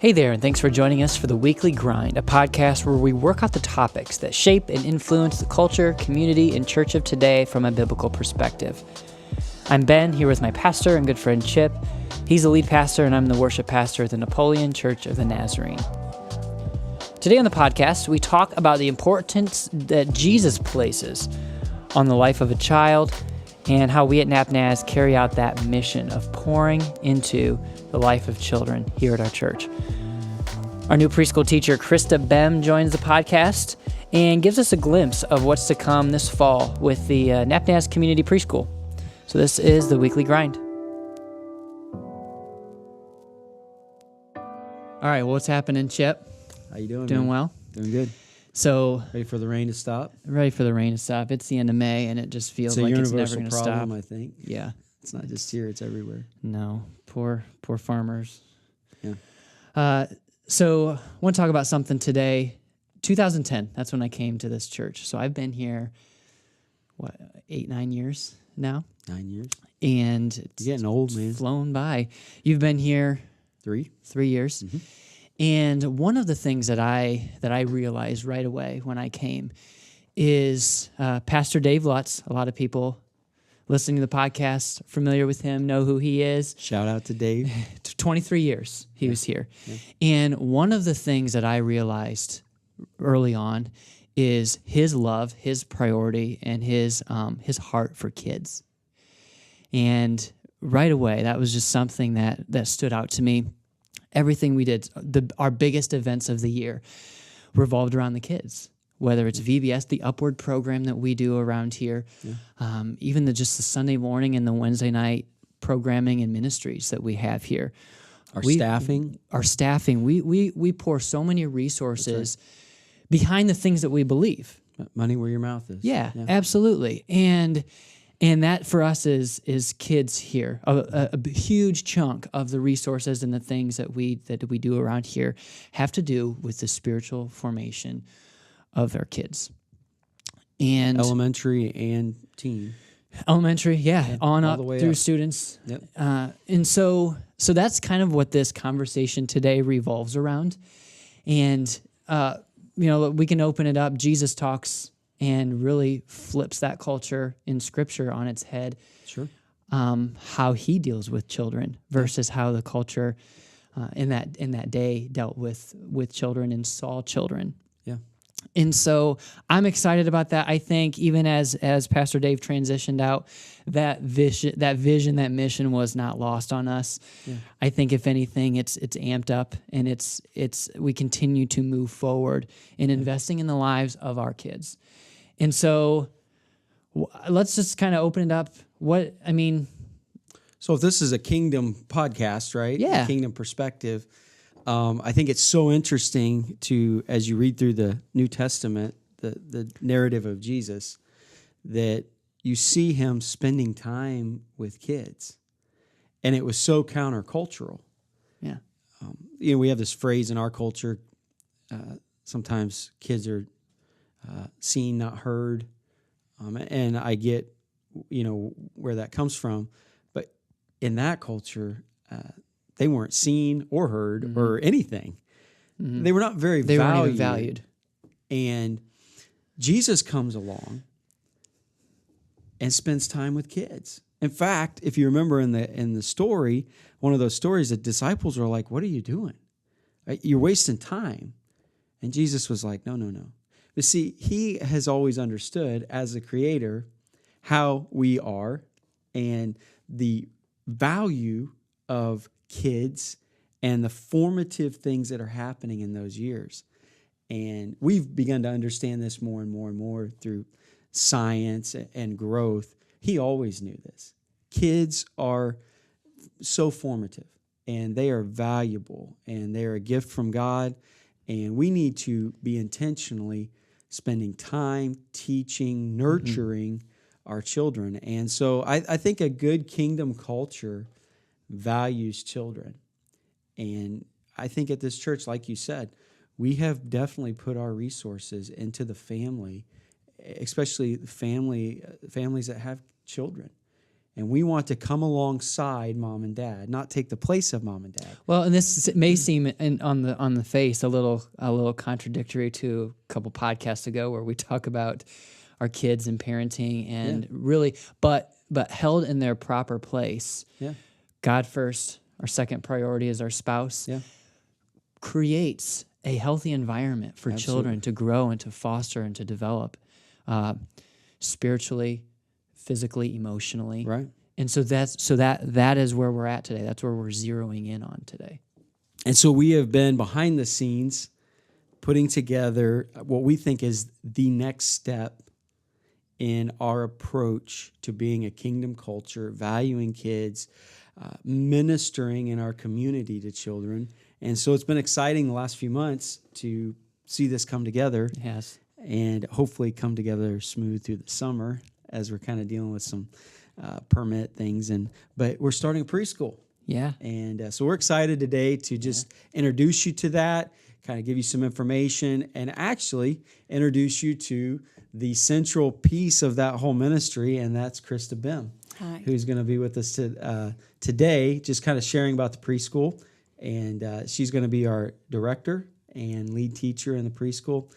Hey there, and thanks for joining us for The Weekly Grind, a podcast where we work out the topics that shape and influence the culture, community, and church of today from a biblical perspective. I'm Ben, here with my pastor and good friend Chip. He's the lead pastor, and I'm the worship pastor at the Napoleon Church of the Nazarene. Today on the podcast, we talk about the importance that Jesus places on the life of a child and how we at NapNaz carry out that mission of pouring into the life of children here at our church. Our new preschool teacher, Krista Behm, joins the podcast and gives us a glimpse of what's to come this fall with the NapNaz Community Preschool. So this is The Weekly Grind. All right, well, what's happening, Chip? How you doing? Doing man? well? Doing good. So Ready for the rain to stop? Ready for the rain to stop. It's the end of May, and it just feels like it's never going to stop. It's a universal problem, I think. Yeah. It's not just here, it's everywhere. No, poor farmers. Yeah. So I want to talk about something today. 2010, that's when I came to this church. So I've been here, 8-9 years now? 9 years. And it's You're getting old, man. Flown by. You've been here 3 years. Mm-hmm. And one of the things that I realized right away when I came is Pastor Dave Lutz. A lot of people listening to the podcast, familiar with him, know who he is. Shout out to Dave. 23 years he was here. Yeah. And one of the things that I realized early on is his love, his priority, and his heart for kids. And right away, that was just something that stood out to me. Everything we did, our biggest events of the year revolved around the kids. Whether it's VBS, the Upward program that we do around here, even just the Sunday morning and the Wednesday night programming and ministries that we have here. Our staffing. We pour so many resources behind the things that we believe. Money where your mouth is. Yeah. Absolutely. And that for us is kids here. A huge chunk of the resources and the things that we do around here have to do with the spiritual formation of our kids. And elementary and teen. Elementary, on up through up. Students. Yep. And so that's kind of what this conversation today revolves around. And we can open it up. Jesus talks and really flips that culture in Scripture on its head. Sure. How he deals with children versus how the culture in that day dealt with children and saw children. Yeah. And so I'm excited about that. I think even as Pastor Dave transitioned out, that vision, that mission was not lost on us. Yeah. I think if anything, it's amped up, and we continue to move forward in investing in the lives of our kids. And so let's just kind of open it up. So if this is a kingdom podcast, right? Yeah. A kingdom perspective. I think it's so interesting as you read through the New Testament, the narrative of Jesus, that you see him spending time with kids. And it was so countercultural. Yeah. We have this phrase in our culture, sometimes kids are seen, not heard. And I get, where that comes from. But in that culture, they weren't seen or heard or anything. Mm-hmm. They were not very valued. Weren't even valued. And Jesus comes along and spends time with kids. In fact, if you remember in the story, one of those stories, the disciples were like, "What are you doing? You're wasting time." And Jesus was like, No. But see, he has always understood as a creator how we are and the value of kids and the formative things that are happening in those years. And we've begun to understand this more and more and more through science and growth. He always knew this. Kids are so formative, and they are valuable, and they are a gift from God, and we need to be intentionally spending time teaching, nurturing our children. And so I think a good kingdom culture values children. And I think at this church, like you said, we have definitely put our resources into the family, especially families that have children. And we want to come alongside mom and dad, not take the place of mom and dad. Well, and this may seem on the face a little contradictory to a couple podcasts ago where we talk about our kids and parenting and really, but held in their proper place. Yeah. God first, our second priority is our spouse. Yeah. Creates a healthy environment for children to grow and to foster and to develop spiritually, physically, emotionally. Right. And so that is where we're at today. That's where we're zeroing in on today. And so we have been behind the scenes putting together what we think is the next step in our approach to being a kingdom culture, valuing kids, ministering in our community to children. And so it's been exciting the last few months to see this come together. It has. And hopefully come together smooth through the summer as we're kind of dealing with some permit things. But we're starting a preschool. Yeah. And so we're excited today to just introduce you to that, kind of give you some information, and actually introduce you to the central piece of that whole ministry, and that's Krista Behm, who's going to be with us today, just kind of sharing about the preschool. And she's going to be our director and lead teacher in the preschool.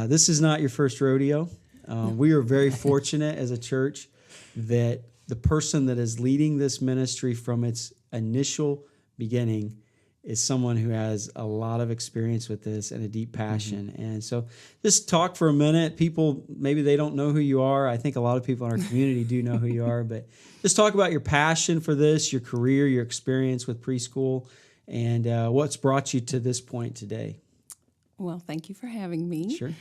This is not your first rodeo. We are very fortunate as a church that the person that is leading this ministry from its initial beginning is someone who has a lot of experience with this and a deep passion. Mm-hmm. And so just talk for a minute. People, maybe they don't know who you are. I think a lot of people in our community do know who you are, but just talk about your passion for this, your career, your experience with preschool, and what's brought you to this point today. Well, thank you for having me. Sure.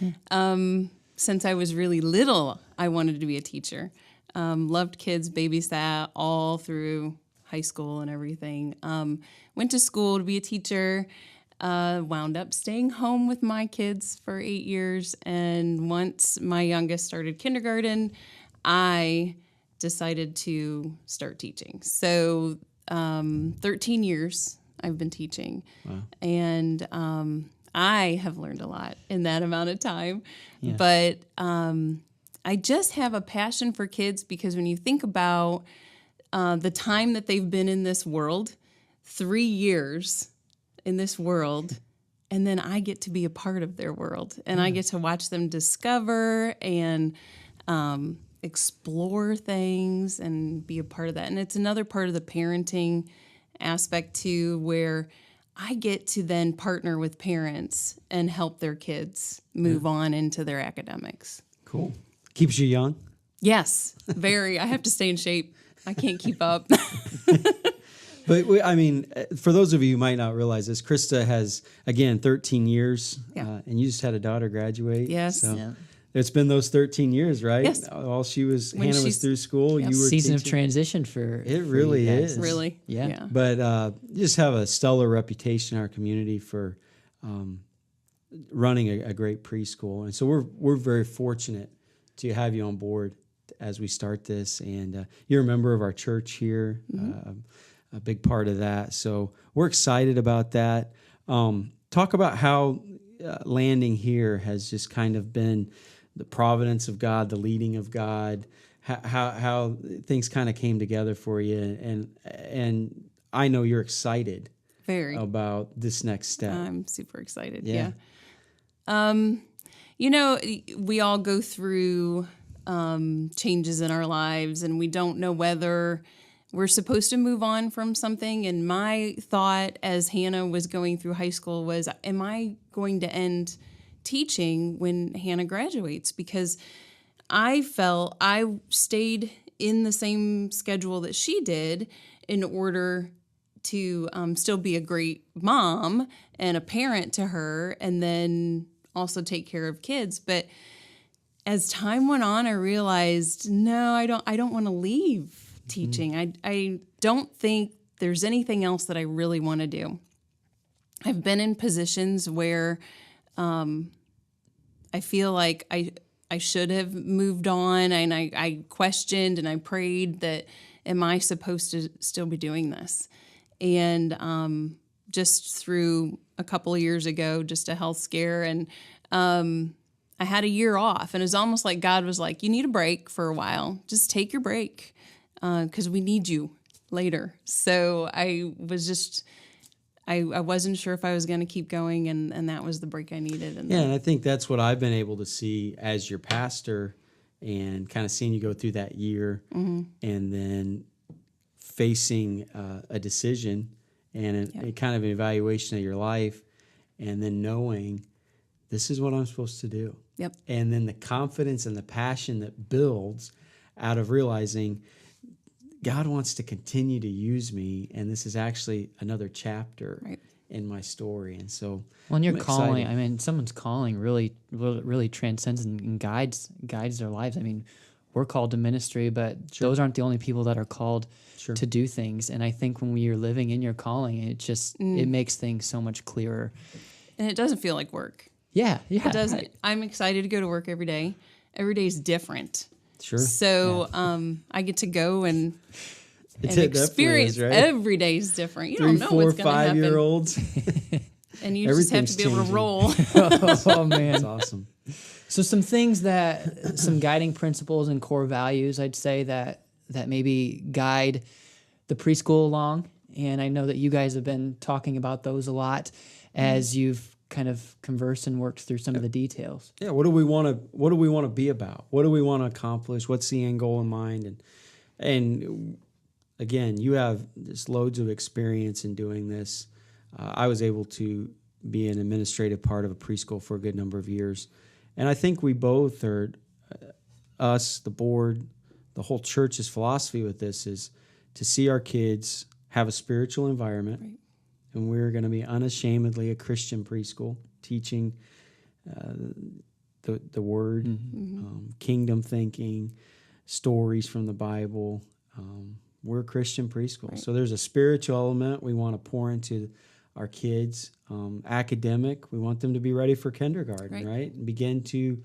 Since I was really little, I wanted to be a teacher. Loved kids, babysat all through high school and everything. Went to school to be a teacher, wound up staying home with my kids for 8 years. And once my youngest started kindergarten, I decided to start teaching. So 13 years I've been teaching. Wow. And I have learned a lot in that amount of time. Yeah. But I just have a passion for kids because when you think about the time that they've been in this world, 3 years in this world, and then I get to be a part of their world. And I get to watch them discover and explore things and be a part of that. And it's another part of the parenting aspect too, where I get to then partner with parents and help their kids move on into their academics. Cool. Keeps you young? Yes, very. I have to stay in shape. I can't keep up. But for those of you who might not realize this, Krista has, again, 13 years, and you just had a daughter graduate. Yes. So it's been those 13 years, right? Yes. Hannah was through school. Yep. You were season teaching. of transition for It really is. Really? Yeah. But you just have a stellar reputation in our community for running a great preschool. And so we're very fortunate to have you on board as we start this. And you're a member of our church here, a big part of that. So we're excited about that. Talk about how landing here has just kind of been the providence of God, the leading of God, how things kind of came together for you. And I know you're excited about this next step. I'm super excited. Yeah. We all go through changes in our lives, and we don't know whether we're supposed to move on from something. And my thought as Hannah was going through high school was, am I going to end teaching when Hannah graduates? Because I felt I stayed in the same schedule that she did in order to still be a great mom and a parent to her, and then also take care of kids. But as time went on, I realized, no, I don't want to leave teaching. I don't think there's anything else that I really want to do. I've been in positions where I feel like I should have moved on, and I questioned and I prayed that, am I supposed to still be doing this? And just through a couple of years ago, just a health scare, and I had a year off, and it was almost like God was like, you need a break for a while. Just take your break. because we need you later. So I was just, I wasn't sure if I was going to keep going, and that was the break I needed. And and I think that's what I've been able to see as your pastor, and kind of seeing you go through that year, and then facing a decision and a kind of an evaluation of your life, and then knowing this is what I'm supposed to do. Yep. And then the confidence and the passion that builds out of realizing God wants to continue to use me, and this is actually another chapter in my story. And so, when you're I'm calling, excited. I mean, someone's calling really transcends and guides their lives. I mean, we're called to ministry, but those aren't the only people that are called to do things. And I think when you're living in your calling, it just it makes things so much clearer. And it doesn't feel like work. Yeah. It doesn't. I'm excited to go to work every day. Every day is different. Sure. So I get to go and It experience. Is, right? Every day is different. You 3, don't know 4, what's going to happen. 5-year-olds. And you just have to be able to changing. roll. Oh man. That's awesome. So some things some guiding principles and core values, I'd say that maybe guide the preschool along. And I know that you guys have been talking about those a lot as you've kind of conversed and worked through some of the details. Yeah. What do we want to be about? What do we want to accomplish? What's the end goal in mind? And again, you have just loads of experience in doing this. I was able to be an administrative part of a preschool for a good number of years. And I think we both are, us, the board, the whole church's philosophy with this is to see our kids have a spiritual environment. Right. And we're going to be unashamedly a Christian preschool, teaching the word, kingdom thinking, stories from the Bible. We're a Christian preschool. Right. So there's a spiritual element we want to pour into our kids. Academic, we want them to be ready for kindergarten, right? And begin to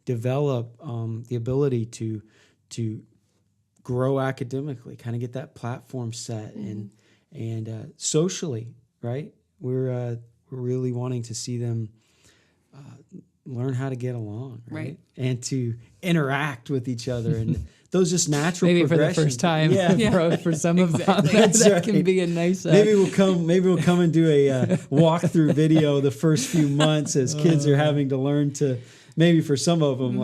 develop the ability to grow academically, kind of get that platform set, and socially, right? We're really wanting to see them learn how to get along, right? And to interact with each other, and those just natural maybe for the first time. For some of them, that can be a nice. Maybe we'll come and do a walkthrough video the first few months as kids are having to learn to. Maybe for some of them,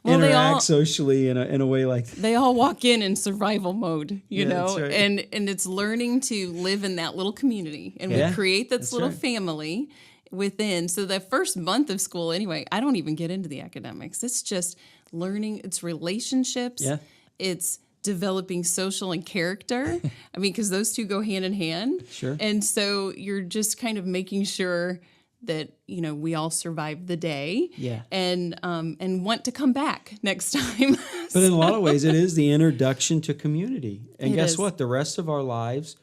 interact socially in a way like that. They all walk in survival mode, you know, that's right. and it's learning to live in that little community, and we create this little family within. So the first month of school, anyway, I don't even get into the academics. It's just learning. It's relationships. Yeah. It's developing social and character. I mean, because those two go hand in hand. Sure. And so you're just kind of making sure that, you know, we all survive the day, and want to come back next time. But in a lot of ways, it is the introduction to community. And guess is. what? The rest of our lives,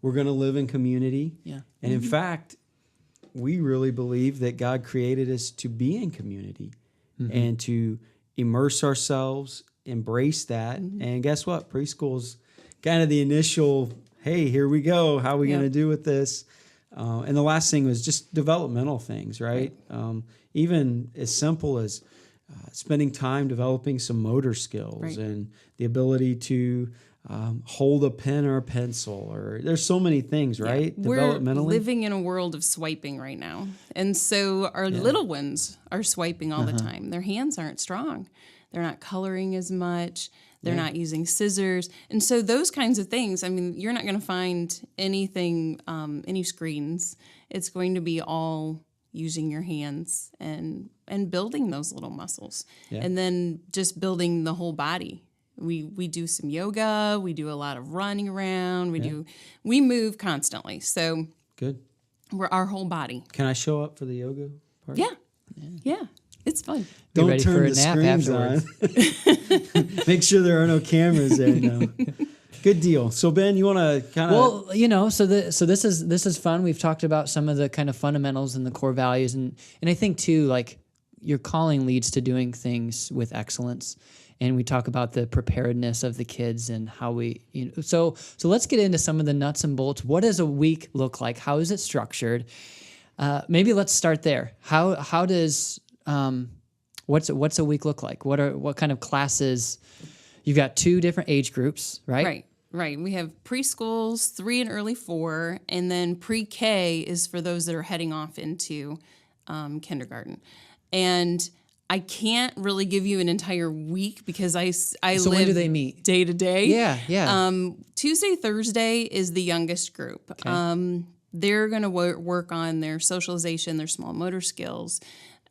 we're going to live in community. Yeah. And in fact, we really believe that God created us to be in community and to immerse ourselves, embrace that. And guess what? Preschool's kind of the initial, hey, here we go. How are we going to do with this? And the last thing was just developmental things, right? Even as simple as spending time developing some motor skills and the ability to hold a pen or a pencil, or there's so many things, right? We're Developmentally. living in a world of swiping right now. And so our little ones are swiping all the time. Their hands aren't strong. They're not coloring as much. They're not using scissors. And so those kinds of things, I mean, you're not going to find anything, any screens. It's going to be all using your hands and building those little muscles. Yeah. And then just building the whole body. We do some yoga. We do a lot of running around. We move constantly. So good. We're our whole body. Can I show up for the yoga part? Yeah. It's fun. Don't ready turn for a the nap screens afterwards. on. Make sure there are no cameras there. No. Good deal. So Ben, you want to kind of so this is fun. We've talked about some of the kind of fundamentals and the core values, and I think too, like, your calling leads to doing things with excellence. And we talk about the preparedness of the kids and how we, so let's get into some of the nuts and bolts. What does a week look like? How is it structured? Maybe let's start there. How does what's a week look like? What kind of classes? you've got 2 different age groups, right? Right. We have preschools, 3 and early 4, and then pre-K is for those that are heading off into kindergarten. And I can't really give you an entire week because I So live when do they meet? day to day. Yeah. Tuesday, Thursday is the youngest group. Okay. They're going to work on their socialization, their small motor skills,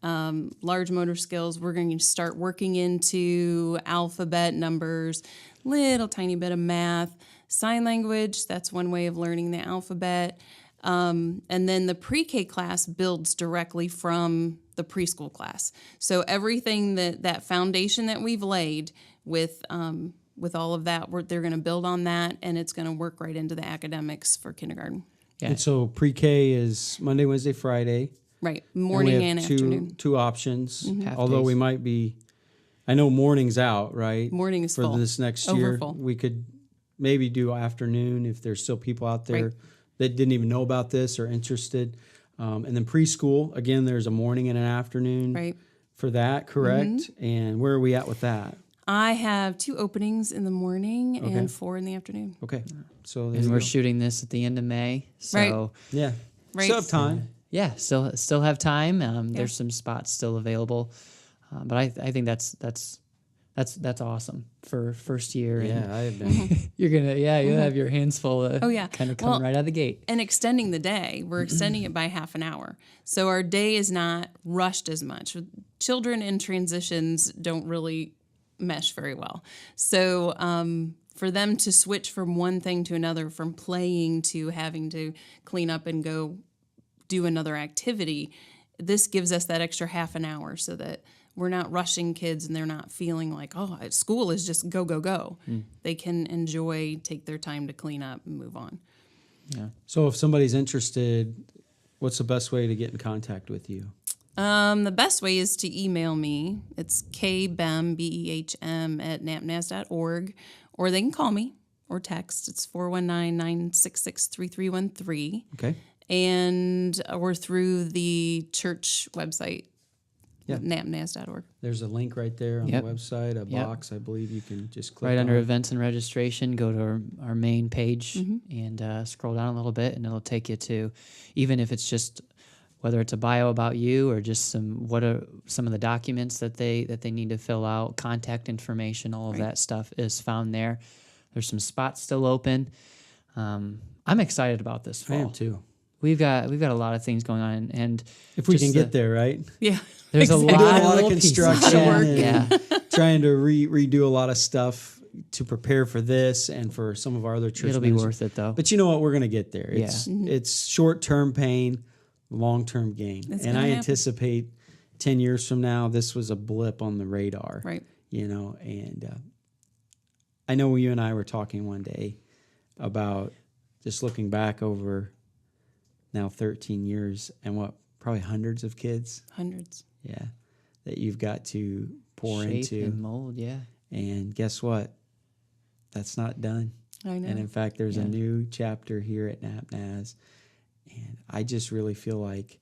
large motor skills. We're going to start working into alphabet, numbers, little tiny bit of math, sign language. That's one way of learning the alphabet. And then the pre-K class builds directly from the preschool class. So everything that foundation that we've laid with all of that, they're going to build on that, and it's going to work right into the academics for kindergarten. Yeah. And so pre-K is Monday, Wednesday, Friday. Right, morning and two, afternoon. Two options. Half Although days. we might be, I know morning's out, right? Morning is for full. this next year. Overfull. We could maybe do afternoon if there's still people out there Right. that didn't even know about this or interested. And then preschool, again, there's a morning and an afternoon Right. for that, correct? And where are we at with that? I have 2 openings in the morning Okay. and 4 in the afternoon. Okay, so there And you we're go. shooting this at the end of May. So Yeah, Right. still have time. yeah, still have time. There's some spots still available. But I think that's awesome for first year. And Yeah, I have been. you'll have your hands full of Oh, yeah. kind of coming Well, right out of the gate. And extending the day. We're extending it by half an hour. So our day is not rushed as much. Children in transitions don't really mesh very well. So for them to switch from one thing to another, from playing to having to clean up and go do another activity, this gives us that extra half an hour so that we're not rushing kids and they're not feeling like, oh, school is just go, go, go. They can enjoy, take their time to clean up and move on. Yeah. So if somebody's interested, what's the best way to get in contact with you? The best way is to email me. It's kbehm, B-E-H-M, at napnaz.org, or they can call me or text. It's 419-966-3313. Okay. And or through the church website, Yeah. napnaz.org. There's a link right there on Yep. the website, a Yep. box, I believe you can just click Right under on. events and registration, go to our main page Mm-hmm. and scroll down a little bit, and it'll take you to, even if it's just whether it's a bio about you or just what are some of the documents that they need to fill out, contact information, all of that stuff is found there. There's some spots still open. I'm excited about this fall. I am too. We've got a lot of things going on, and If we just can get there, right? Yeah. there's Exactly. a Doing lot, a lot of little pieces. construction Yeah. and trying to redo a lot of stuff to prepare for this and for some of our other church It'll be ministries. worth it though. But you know what? We're going to get there. Yeah. It's short-term pain, long-term gain. It's And gonna I happen. anticipate 10 years from now, this was a blip on the radar. Right. You know, and I know you and I were talking one day about just looking back over now 13 years and probably hundreds of kids. Hundreds. Yeah. That you've got to pour Shape into. and mold, yeah. And guess what? That's not done. I know. And in fact, there's a new chapter here at NapNaz. And I just really feel like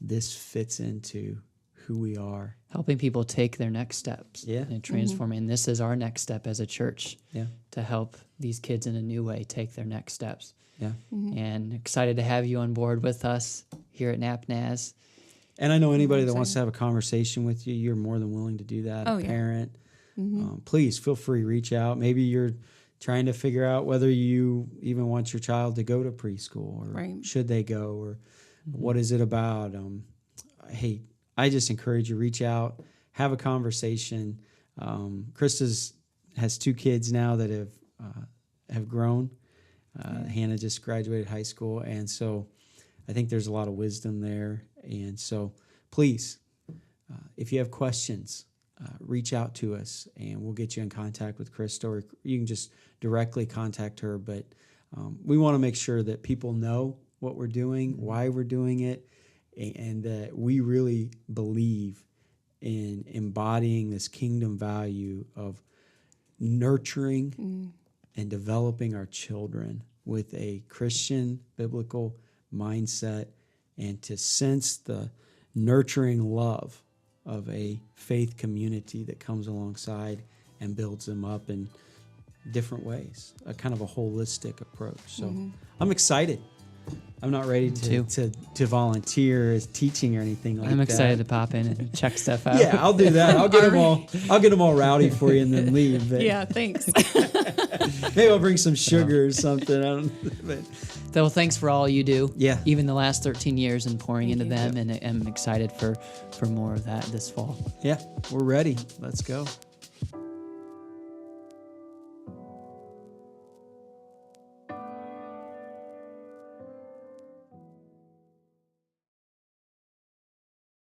this fits into who we are. Helping people take their next steps and transforming. And this is our next step as a church to help these kids in a new way take their next steps. Yeah. And excited to have you on board with us here at NapNaz. And I know anybody that wants to have a conversation with you, you're more than willing to do that. Oh, a yeah. parent, please feel free, reach out. Maybe you're trying to figure out whether you even want your child to go to preschool or should they go or what is it about. Hey, I just encourage you, reach out, have a conversation. Krista has 2 kids now that have grown. Hannah just graduated high school, and so I think there's a lot of wisdom there. And so please, if you have questions, reach out to us, and we'll get you in contact with Krista, or you can just directly contact her. But we want to make sure that people know what we're doing, why we're doing it, and that we really believe in embodying this kingdom value of nurturing and developing our children with a Christian biblical mindset, and to sense the nurturing love of a faith community that comes alongside and builds them up in different ways, a kind of a holistic approach. So I'm excited. I'm not ready to volunteer as teaching or anything like that. I'm excited to pop in and check stuff out. Yeah, I'll do that. I'll get them all rowdy for you and then leave. But Yeah, thanks. maybe I'll bring some sugar or something. I don't know. But So thanks for all you do. Yeah. Even the last 13 years and pouring into you. them. And I'm excited for more of that this fall. yeah, we're ready. Let's go.